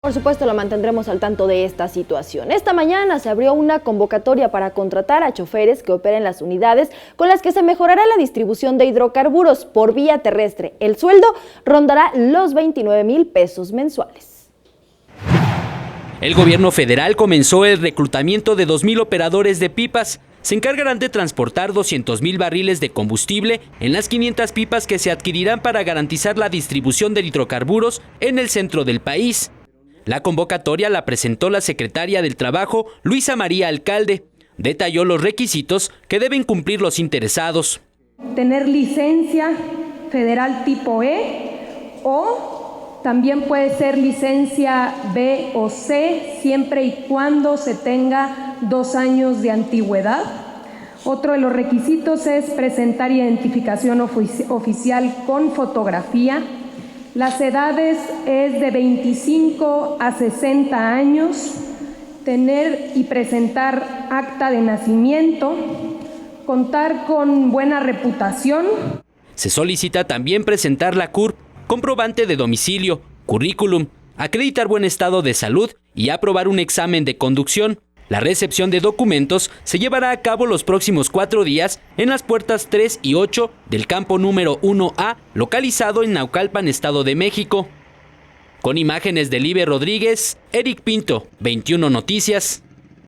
Por supuesto, lo mantendremos al tanto de esta situación. Esta mañana se abrió una convocatoria para contratar a choferes que operen las unidades con las que se mejorará la distribución de hidrocarburos por vía terrestre. El sueldo rondará los 29,000 pesos mensuales. El gobierno federal comenzó el reclutamiento de 2,000 operadores de pipas. Se encargarán de transportar 200,000 barriles de combustible en las 500 pipas que se adquirirán para garantizar la distribución de hidrocarburos en el centro del país. La convocatoria la presentó la secretaria del Trabajo, Luisa María Alcalde. Detalló los requisitos que deben cumplir los interesados. Tener licencia federal tipo E o también puede ser licencia B o C, siempre y cuando se tenga 2 años de antigüedad. Otro de los requisitos es presentar identificación oficial con fotografía. Las edades es de 25 a 60 años, tener y presentar acta de nacimiento, contar con buena reputación. Se solicita también presentar la CURP, comprobante de domicilio, currículum, acreditar buen estado de salud y aprobar un examen de conducción. La recepción de documentos se llevará a cabo los próximos 4 días en las puertas 3 y 8 del campo número 1A, localizado en Naucalpan, Estado de México. Con imágenes de Libe Rodríguez, Eric Pinto, 21 Noticias.